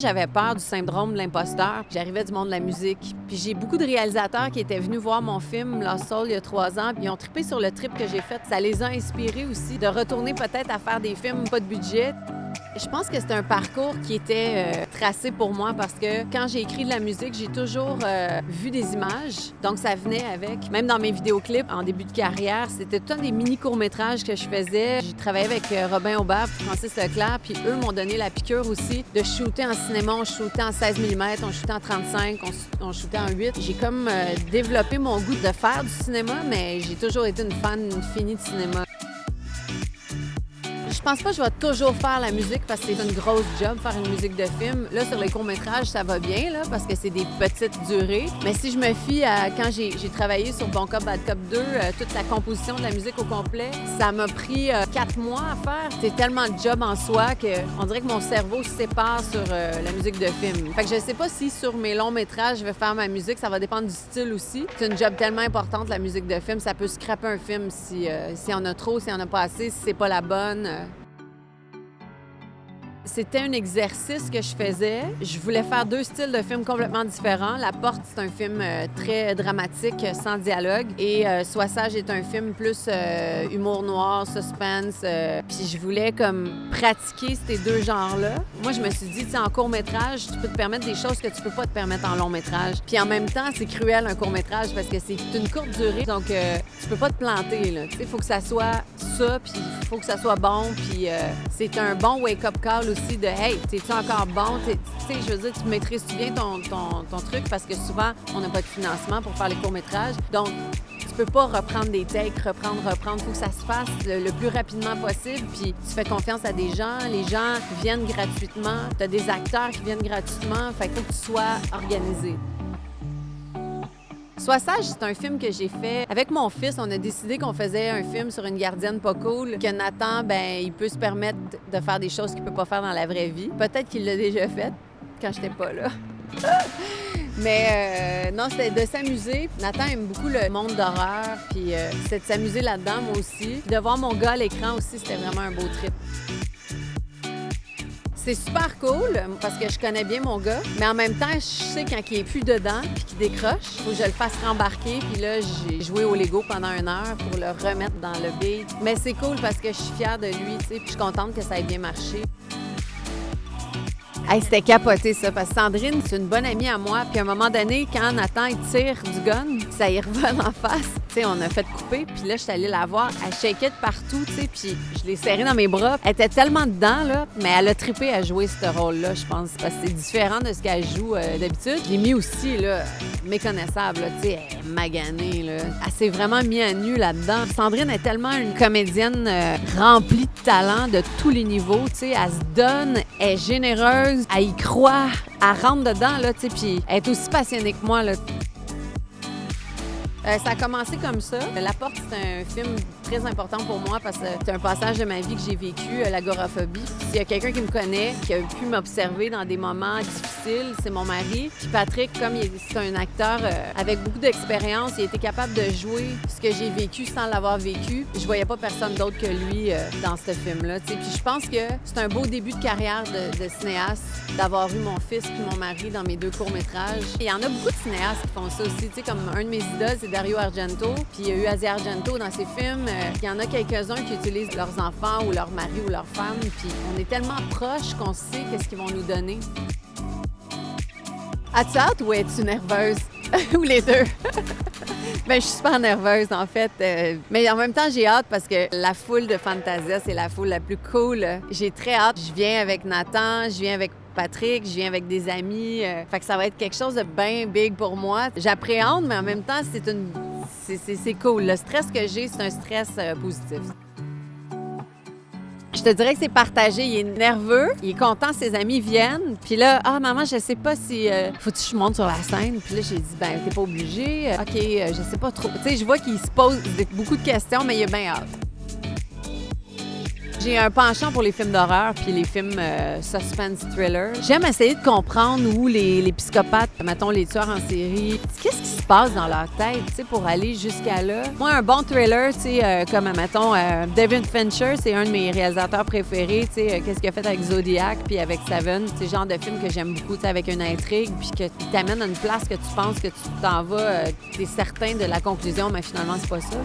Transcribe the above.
J'avais peur du syndrome de l'imposteur. J'arrivais du monde de la musique. Puis j'ai beaucoup de réalisateurs qui étaient venus voir mon film Lost Soul il y a 3 ans. Puis ils ont trippé sur le trip que j'ai fait. Ça les a inspirés aussi de retourner peut-être à faire des films pas de budget. Je pense que c'était un parcours qui était tracé pour moi parce que quand j'ai écrit de la musique, j'ai toujours vu des images. Donc, ça venait avec. Même dans mes vidéoclips, en début de carrière, c'était tout des mini-courts-métrages que je faisais. J'ai travaillé avec Robin Aubert et Francis Leclerc, puis eux m'ont donné la piqûre aussi de shooter en cinéma. On shootait en 16 mm, on shootait en 35, on shootait en 8. J'ai comme développé mon goût de faire du cinéma, mais j'ai toujours été une fan finie de cinéma. Je pense pas que je vais toujours faire la musique parce que c'est une grosse job, faire une musique de film. Là, sur les courts-métrages, ça va bien, là, parce que c'est des petites durées. Mais si je me fie à quand j'ai travaillé sur Bon Cop, Bad Cop 2, toute la composition de la musique au complet, ça m'a pris 4 mois à faire. C'est tellement de job en soi qu'on dirait que mon cerveau se sépare sur la musique de film. Fait que je sais pas si sur mes longs métrages, je vais faire ma musique. Ça va dépendre du style aussi. C'est une job tellement importante, la musique de film. Ça peut scraper un film s'il y en a trop, s'il y en a pas assez, si c'est pas la bonne. C'était un exercice que je faisais. Je voulais faire 2 styles de films complètement différents. La Porte, c'est un film très dramatique, sans dialogue. Et Sois sage est un film plus humour noir, suspense. Puis je voulais comme pratiquer ces 2 genres-là. Moi, je me suis dit, tu sais, en court-métrage, tu peux te permettre des choses que tu peux pas te permettre en long-métrage. Puis en même temps, c'est cruel, un court-métrage, parce que c'est une courte durée. Donc, tu peux pas te planter, là. Tu sais, il faut que ça soit ça, puis il faut que ça soit bon. Puis c'est un bon wake-up call aussi de « Hey, t'es-tu encore bon? » Tu sais, je veux dire, tu maîtrises-tu bien ton truc parce que souvent, on n'a pas de financement pour faire les courts-métrages. Donc, tu peux pas reprendre des takes, reprendre. Il faut que ça se fasse le plus rapidement possible. Puis tu fais confiance à des gens. Les gens viennent gratuitement. Tu as des acteurs qui viennent gratuitement. Fait qu'il faut que tu sois organisé. Sois sage, c'est un film que j'ai fait avec mon fils. On a décidé qu'on faisait un film sur une gardienne pas cool, que Nathan, ben, il peut se permettre de faire des choses qu'il peut pas faire dans la vraie vie. Peut-être qu'il l'a déjà fait quand j'étais pas là. Mais non, c'était de s'amuser. Nathan aime beaucoup le monde d'horreur, puis c'était de s'amuser là-dedans, moi aussi. Puis de voir mon gars à l'écran aussi, c'était vraiment un beau trip. C'est super cool parce que je connais bien mon gars, mais en même temps, je sais quand il est plus dedans puis qu'il décroche, il faut que je le fasse rembarquer. Puis là, j'ai joué au Lego pendant 1 heure pour le remettre dans le beat. Mais c'est cool parce que je suis fière de lui, tu sais, puis je suis contente que ça ait bien marché. Hey, c'était capoté, ça, parce que Sandrine, c'est une bonne amie à moi. Puis à un moment donné, quand Nathan, il tire du gun, ça y revole en face. Tu sais, on a fait couper, puis là, je suis allée la voir. Elle shakeait de partout, tu sais, puis je l'ai serrée dans mes bras. Elle était tellement dedans, là, mais elle a trippé à jouer ce rôle-là, je pense, parce que c'est différent de ce qu'elle joue d'habitude. Je l'ai mis aussi, là, méconnaissable, là, tu sais, elle est maganée, là. Elle s'est vraiment mise à nu là-dedans. Sandrine est tellement une comédienne remplie de talent de tous les niveaux, tu sais, elle se donne, elle est généreuse. Elle y croit, elle rentre dedans, là, tu sais, puis elle est aussi passionnée que moi, là. Ça a commencé comme ça. La Porte, c'est un film très important pour moi parce que c'est un passage de ma vie que j'ai vécu, l'agoraphobie. S'il y a quelqu'un qui me connaît, qui a pu m'observer dans des moments difficiles, c'est mon mari. Puis Patrick, comme c'est un acteur avec beaucoup d'expérience, il a été capable de jouer ce que j'ai vécu sans l'avoir vécu. Je voyais pas personne d'autre que lui dans ce film-là. T'sais. Puis je pense que c'est un beau début de carrière de cinéaste d'avoir eu mon fils puis mon mari dans mes 2 courts-métrages. Il y en a beaucoup de cinéastes qui font ça aussi. T'sais, comme un de mes idoles, c'est Dario Argento. Puis il y a eu Asia Argento dans ses films. Il y en a quelques-uns qui utilisent leurs enfants ou leur mari ou leur femme. Puis on est tellement proches qu'on sait qu'est-ce qu'ils vont nous donner. As-tu hâte ou es-tu nerveuse? Ou les 2? Bien, je suis super nerveuse, en fait. Mais en même temps, j'ai hâte parce que la foule de Fantasia, c'est la foule la plus cool. J'ai très hâte. Je viens avec Nathan, je viens avec Patrick, je viens avec des amis. Fait que ça va être quelque chose de bien big pour moi. J'appréhende, mais en même temps, c'est cool. Le stress que j'ai, c'est un stress positif. Je te dirais que c'est partagé. Il est nerveux, il est content, ses amis viennent. Puis là, maman, je sais pas si faut-tu que je monte sur la scène. Puis là, j'ai dit, ben t'es pas obligée. OK, je sais pas trop. Tu sais, je vois qu'il se pose beaucoup de questions, mais il a bien hâte. J'ai un penchant pour les films d'horreur puis les films suspense thriller. J'aime essayer de comprendre où les psychopathes, mettons les tueurs en série, qu'est-ce qui se passe dans leur tête, tu sais, pour aller jusqu'à là. Moi, un bon thriller, tu sais, comme, mettons, David Fincher, c'est un de mes réalisateurs préférés, tu sais, qu'est-ce qu'il a fait avec Zodiac puis avec Seven, c'est le genre de film que j'aime beaucoup, tu sais, avec une intrigue puis qui t'amène à une place que tu penses que tu t'en vas, t'es certain de la conclusion, mais finalement, c'est pas ça.